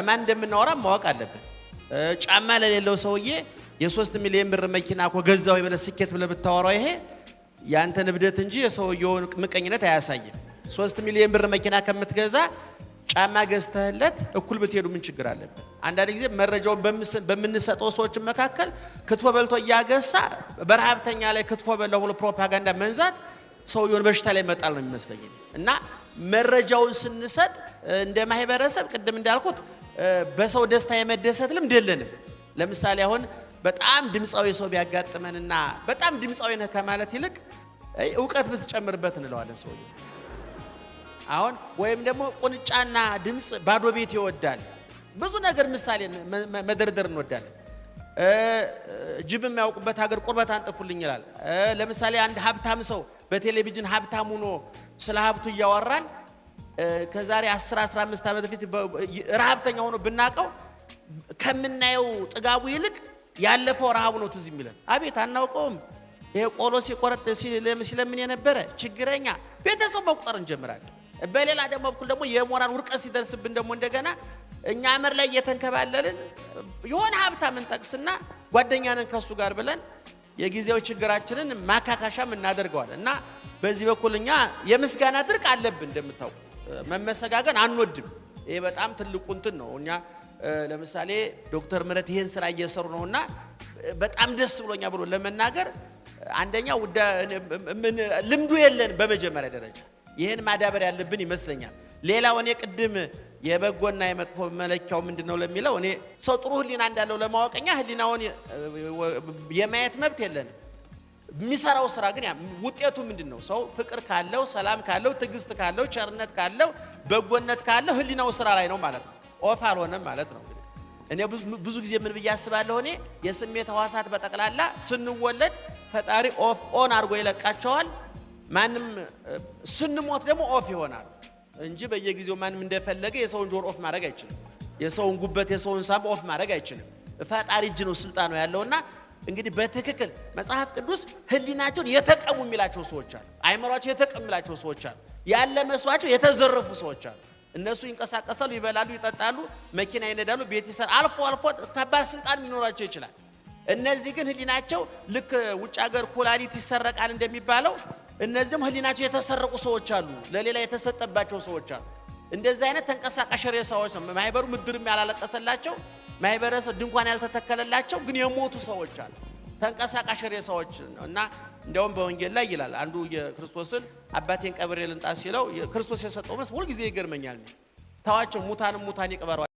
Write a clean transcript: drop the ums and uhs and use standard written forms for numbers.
ማን እንደምናወራ ማወቅ አለብን ጫማ ለሌለው ሰውዬ የ3 ሚሊዮን ብር መኪና እኮ ገዛው ይበለ ስኬት ብለ ብታወራው ይሄ ያንተ ንብደት እንጂ የሰውየው ምቀኝነት አያሳይም 3 ሚሊዮን ብር መኪና ከምትገዛ ጫማ ገዝተህለት እኩል ብትሄዱ ምን ችግር አለበት አንዳንድ ጊዜ መረጃውን በምንሰጠው ሰዎች መካከል ክትፎ በልቶ ያገሳ በረሃብተኛ ላይ ክትፎ በለው ብሎ ፕሮፓጋንዳ መንዛት ሰውየውን በሽታ ላይ መጣል ነው የሚመስለኝ እና መረጃውን ስንሰጥ እንደ ማህበረሰብ ቅድም እንዳልኩት በሰው ደስታ የመደሰት ልምድ የለንም ለምሳሌ አሁን በጣም ድምጻዊ ሰው ቢያጋጥመንና በጣም ድምጻዊ ነህ ከማለት ይልቅ ዕውቀት ብትጨምርበት እንለዋለን ሰውዬ አሁን ወይም ደግሞ ቁንጫና ድምጽ ባዶ ቤት ይወዳል ብዙ ነገር ምሳሌ መደርደር እንወዳለን ጅብም ያውቁበት ሀገር ቁርበት አንጥፉልኝ ይላል ለምሳሌ አንድ ሀብታም ሰው በቴሌቪዥን ሀብታም ሆኖ ስለ ሀብቱ ያወራን ከዛሬ 10-15 ዓመት በፊት ረሃብተኛ ሆኖ ብናቀው ከምናየው ጥጋቡ ይልቅ ያለፈው ረሃቡ ነው ትዝ የሚለን አቤት አናውቀውም ይሄ ቆሎ ሲቆረጥ ሲለምን የነበረ ችግረኛ ቤተሰብ መቁጠር እንጀምራለን በሌላ ደግሞ በኩል ደግሞ የሞራን ውርቀት ሲደርስብን ደግሞ እንደገና እኛ አመር ላይ እየተንከባለልን የሆነ ሀብታም እንጠቅስና ጓደኛንን ከሱ ጋር ብለን የጊዜው ችግራችንን ማካካሻም እናደርገዋለን እና በዚህ በኩልኛ የምስጋና ድርቅ አለብን እንደምታውቁ መመሰጋገን አንወድም ይሄ በጣም ትልቁ እንትን ነው እኛ ለምሳሌ ዶክተር ምረት ይሄን ስራ እየሰሩ ነውና በጣም ደስ ብሎኛ ብሎ ለመናገር አንደኛው ልምዱ የለን በመጀመሪያ ደረጃ ይሄን ማዳበር ያለብን ይመስለኛል ሌላው እኔ ቅድም የበጎና የመጥፎ መለኪያው ምንድነው ለሚለው እኔ ሰው ጥሩ ህሊና እንዳለው ለማወቅኛ ህሊናውን የማየት መብት የለን የሚሰራው ስራ ግን ውጤቱ ምንድነው ሰው ፍቅር ካለው ሰላም ካለው ትግስት ካለው ቸርነት ካለው በጎነት ካለው ህሊናው ስራ ላይ ነው ማለት ነው ኦፍ አልሆነም ማለት ነው እኔ ብዙ ጊዜ ምን በያስባለሁ እኔ የስሜት ህዋሳት በጠቅላላ ስንወለድ ፈጣሪ ኦፍ ኦን አርጎ ይለቃቸዋል ማንም ስንሞት ደግሞ ኦፍ ይሆናል እንጂ በየጊዜው ማንም እንደፈለገ የሰውን ጆር ኦፍ ማድረግ አይችልም የሰውን ጉበት የሰውን ሳብ ኦፍ ማድረግ አይችልም ፈጣሪ እጅ ነው ስልጣኑ ያለውና እንግዲህ በትክክል መጽሐፍ ቅዱስ ህሊናቸውን የተቀሙ የሚላቸው ሰዎች አሉ አይመሯቸው የተቀሙ የሚላቸው ሰዎች አሉ ያለ መስዋዕቸው የተዘረፉ ሰዎች አሉ እነሱ ይንቀሳቀሳሉ ይበላሉ ይጠጣሉ መኪና ይነዳሉ ቤት ይሰራሉ አልፎ ከባድ ስልጣን ሊኖራቸው ይችላል እነዚህ ግን ህሊናቸው ልክ ውጭ ሀገር ኩላሊት ይሰረቃል እንደሚባለው እነዚህም ህሊናቸው የተሰረቁ ሰዎች አሉ ለሌላ የተሰጠባቸው ሰዎች አሉ እንደዚህ አይነት ተንቀሳቃሽ ሬሳዎች ነው ማይበሩ ምድርም ያላለቀሰላቸው ማይበረሰብ ድንኳን ያልተተከለላቸው ግን የሞቱ ሰዎች አሉ ተንቀሳቃሽ ሬሳዎች እና እንደውም በወንጌል ላይ ይላል አንዱ የክርስቶስን አባቴን ቀብሬ ልንጣ ሲለው ክርስቶስ የሰጠው መልስ ሁሉ ጊዜ ይገርመኛል ታዋቸው ሙታን ይቀበሩ